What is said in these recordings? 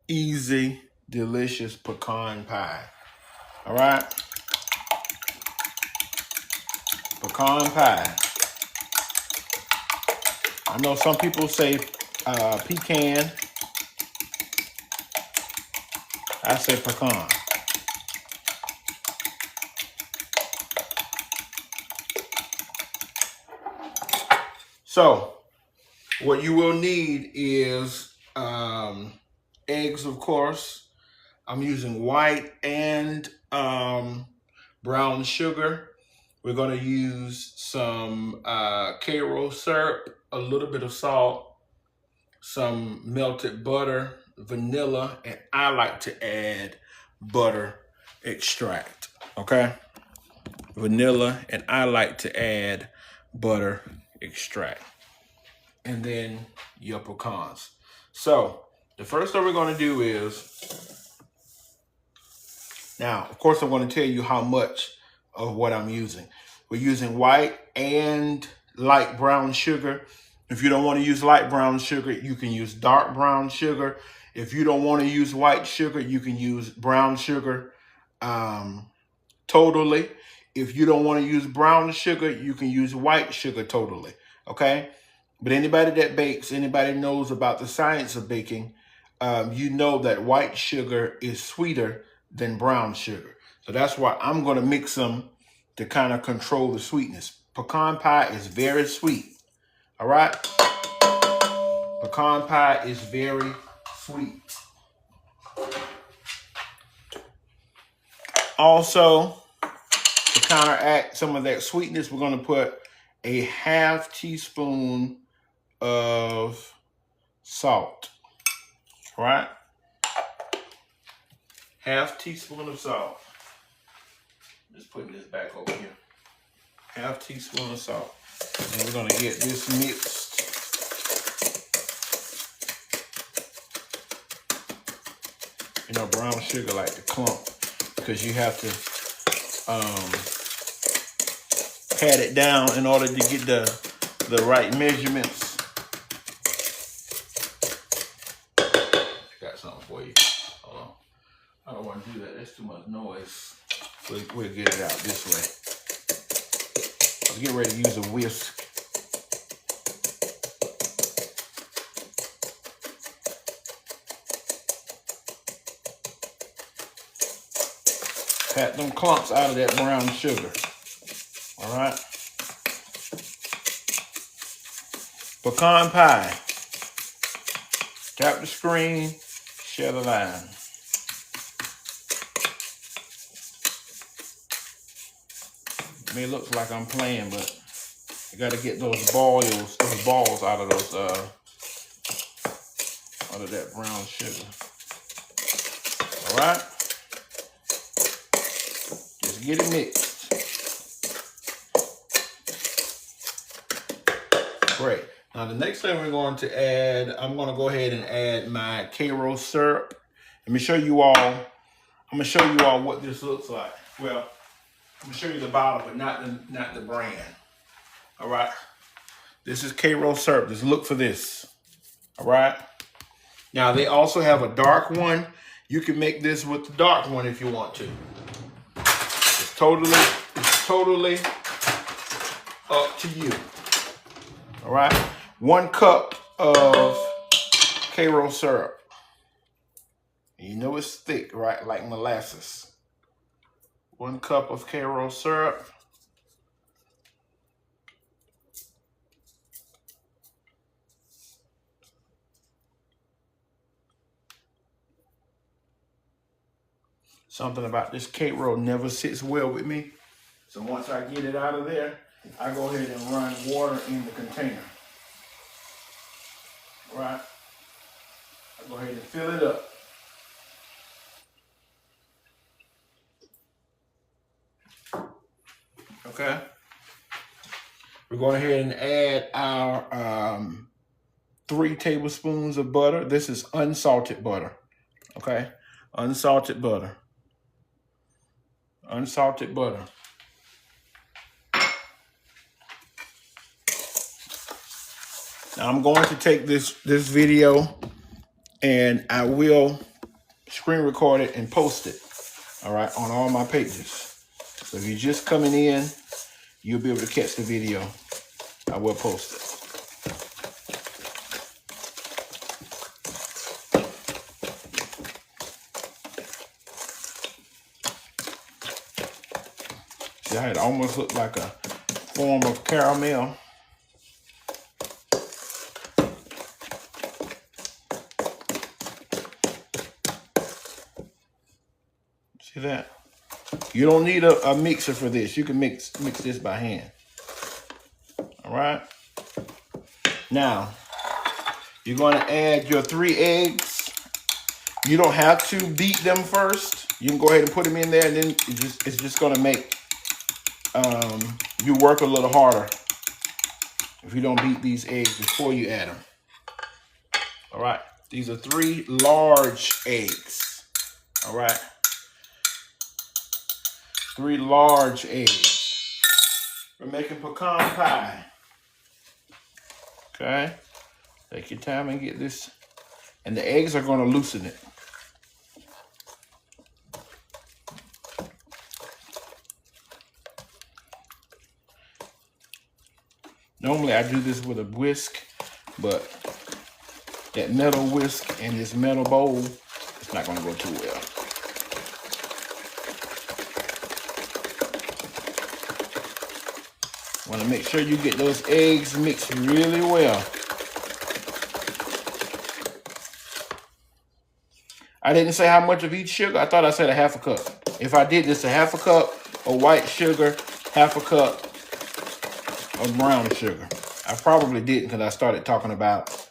easy, delicious pecan pie. All right? Pecan pie. I know some people say pecan. I say pecan. So, what you will need is eggs, of course. I'm using white and brown sugar. We're going to use some Karo syrup, a little bit of salt, some melted butter, vanilla, and I like to add butter extract, okay? Vanilla, and I like to add butter extract. And then your pecans. So the first thing we're going to do is, now, of course, I'm going to tell you how much of what I'm using. We're using white and light brown sugar. If you don't want to use light brown sugar, you can use dark brown sugar. If you don't want to use white sugar, you can use brown sugar totally. If you don't want to use brown sugar, you can use white sugar totally, okay? But anybody that bakes, anybody knows about the science of baking, you know that white sugar is sweeter than brown sugar. So that's why I'm going to mix them to kind of control the sweetness. Pecan pie is very sweet, all right? Pecan pie is very sweet. Also, to counteract some of that sweetness, we're going to put a half teaspoon of salt, right? Half teaspoon of salt. Just putting this back over here. Half teaspoon of salt. And we're going to get this mixed. You know, brown sugar like to clump because you have to pat it down in order to get the right measurements. I got something for you. Hold on. I don't want to do that. That's too much noise. We'll get it out this way. I'll get ready to use a whisk. Pat them clumps out of that brown sugar. All right. Pecan pie. Tap the screen, share the line. It may look like I'm playing, but you got to get those balls out of those out of that brown sugar. All right. Just get it mixed. Great. Now the next thing we're going to add, I'm going to go ahead and add my Karo syrup. Let me show you all. I'm going to show you all what this looks like. Well, I'm going to show you the bottle, but not the brand. All right. This is Karo syrup. Just look for this. All right. Now they also have a dark one. You can make this with the dark one if you want to. It's totally up to you. All right. 1 cup of Karo syrup. You know it's thick, right? Like molasses. 1 cup of Karo syrup. Something about this Karo never sits well with me. So once I get it out of there, I go ahead and run water in the container. Right? I go ahead and fill it up. Okay? We're going ahead and add our 3 tablespoons of butter. This is unsalted butter. Okay? Unsalted butter. Unsalted butter. Now I'm going to take this video and I will screen record it and post it, all right, on all my pages. So if you're just coming in, you'll be able to catch the video. I will post it. See how it almost looked like a form of caramel. See that? You don't need a mixer for this. You can mix this by hand. All right. Now, you're going to add your 3 eggs. You don't have to beat them first. You can go ahead and put them in there, and then it's just going to make you work a little harder if you don't beat these eggs before you add them. All right. These are 3 large eggs. All right. 3 large eggs. We're making pecan pie. Okay. Take your time and get this. And the eggs are going to loosen it. Normally I do this with a whisk, but that metal whisk and this metal bowl, it's not going to go too well. Want to make sure you get those eggs mixed really well. I didn't say how much of each sugar. I thought I said a 1/2 cup. If I did this, a 1/2 cup of white sugar, 1/2 cup of brown sugar. I probably didn't because I started talking about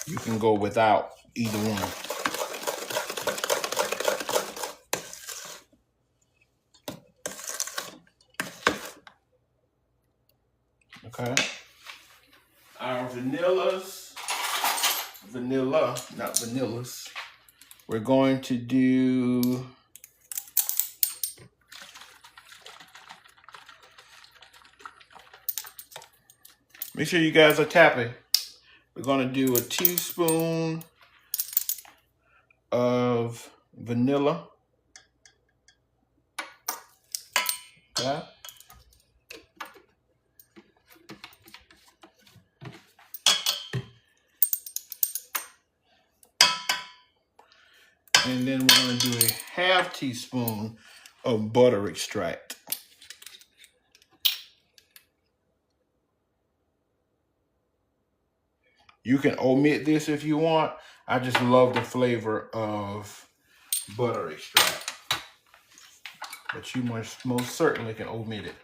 you can go without either one. Okay. Our vanilla, not vanillas. We're going to do make sure you guys are tapping. We're going to do a teaspoon of vanilla. Okay. And then we're going to do a 1/2 teaspoon of butter extract. You can omit this if you want. I just love the flavor of butter extract. But you most certainly can omit it.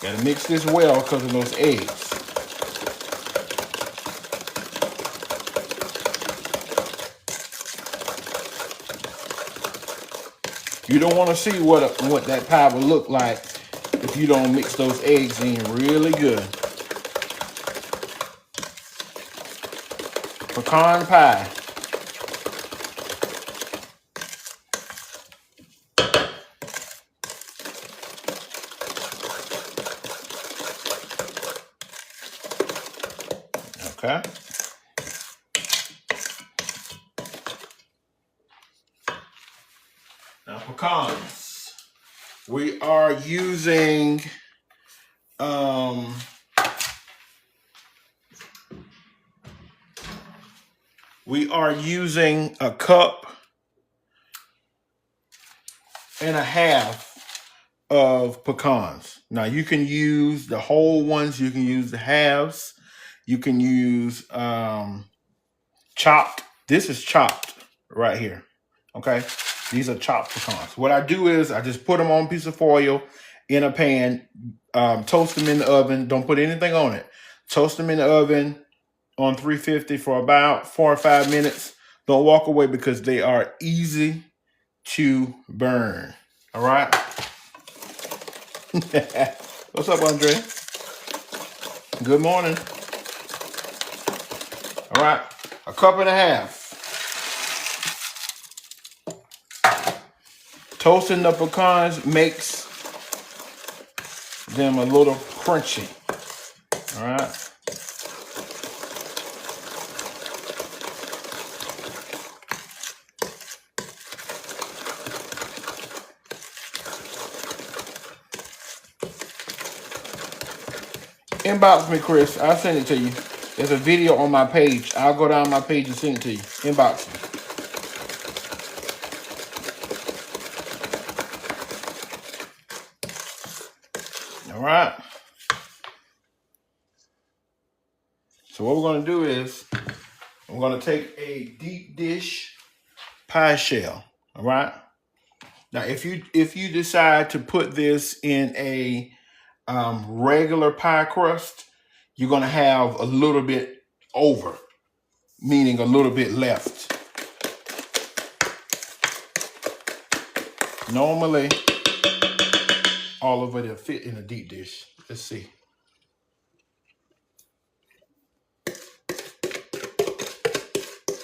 Gotta mix this well because of those eggs. You don't want to see what that pie will look like if you don't mix those eggs in really good. Pecan pie. Okay. Now pecans. We are using a cup and a half of pecans. Now you can use the whole ones, you can use the halves, you can use chopped. This is chopped right here. Okay, these are chopped pecans. What I do is I just put them on a piece of foil in a pan, toast them in the oven. Don't put anything on it. Toast them in the oven on 350 for about 4 or 5 minutes. Don't walk away because they are easy to burn. All right. What's up, Andre? Good morning. All right, a cup and a half. Toasting the pecans makes them a little crunchy. All right. Inbox me, Chris. I'll send it to you. There's a video on my page. I'll go down my page and send it to you. Inbox me. All right. So what we're going to do is we're going to take a deep dish pie shell. All right. Now, if you decide to put this in a regular pie crust, you're going to have a little bit over, meaning a little bit left. Normally, all of it will fit in a deep dish. Let's see.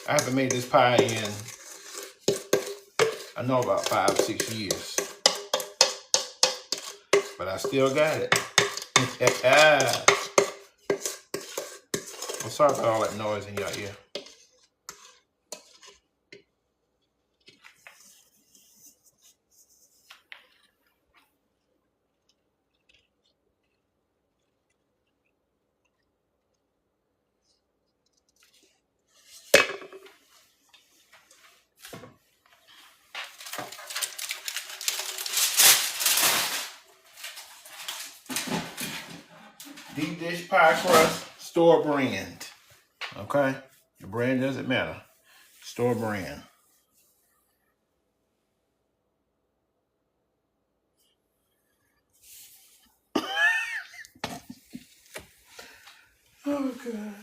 I haven't made this pie in, I know, about 5-6 years. But I still got it. I'm sorry about all that noise in your ear. Deep dish pie crust, store brand. Okay? Your brand doesn't matter. Store brand. Oh, God.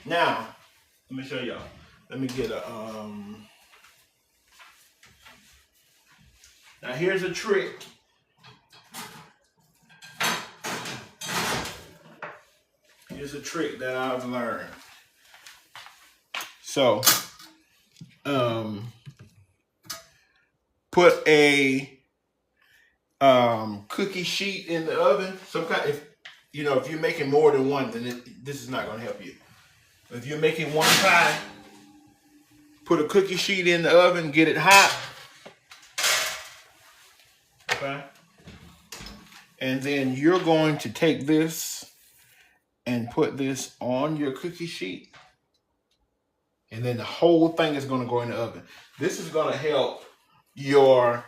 Now, let me show y'all. Let me get a, now here's a trick. Here's a trick that I've learned. So, put a cookie sheet in the oven. Some kind, if you're making more than one, then this is not going to help you. If you're making one pie, put a cookie sheet in the oven, get it hot. Okay. And then you're going to take this and put this on your cookie sheet. And then the whole thing is going to go in the oven. This is going to help your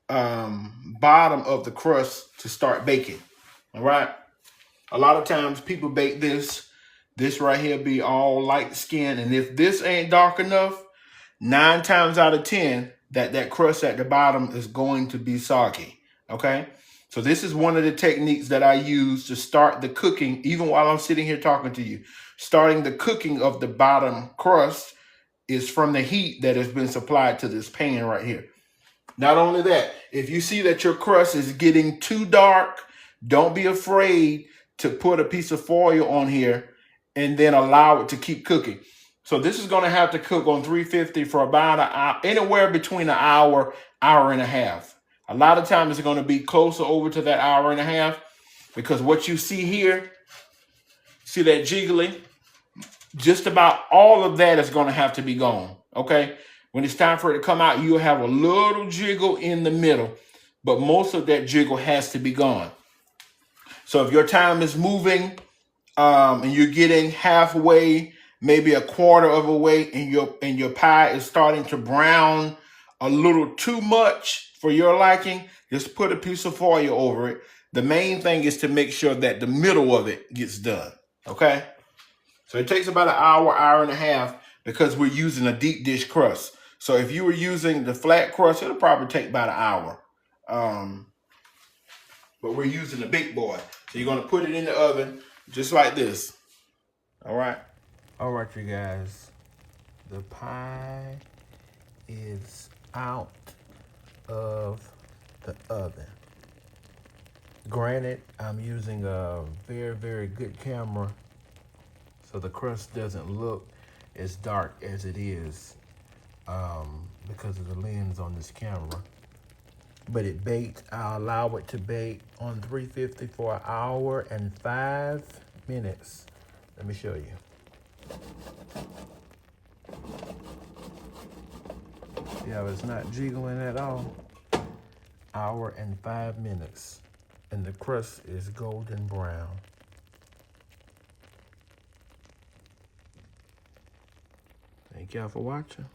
bottom of the crust to start baking. All right. A lot of times people bake this right here be all light skin. And if this ain't dark enough, 9 times out of 10, that crust at the bottom is going to be soggy. Okay. So this is one of the techniques that I use to start the cooking, even while I'm sitting here talking to you. Starting the cooking of the bottom crust is from the heat that has been supplied to this pan right here. Not only that, if you see that your crust is getting too dark, don't be afraid to put a piece of foil on here and then allow it to keep cooking. So this is going to have to cook on 350 for about an hour, anywhere between an hour, hour and a half. A lot of times it's going to be closer over to that hour and a half, because what you see here, see that jiggling? Just about all of that is going to have to be gone. Okay. When it's time for it to come out, you'll have a little jiggle in the middle, but most of that jiggle has to be gone. So if your time is moving and you're getting halfway, maybe a quarter of a way, and your pie is starting to brown a little too much for your liking, just put a piece of foil over it. The main thing is to make sure that the middle of it gets done. Okay. So it takes about an hour, hour and a half, because we're using a deep dish crust. So if you were using the flat crust, it'll probably take about an hour. But we're using the big boy. So you're going to put it in the oven just like this. All right. All right, you guys. The pie is out of the oven. Granted, I'm using a very, very good camera, so the crust doesn't look as dark as it is because of the lens on this camera. but it baked. I'll allow it to bake on 350 for 1 hour and 5 minutes. Let me show you. Yeah, it's not jiggling at all. 1 hour and 5 minutes. And the crust is golden brown. Thank y'all for watching.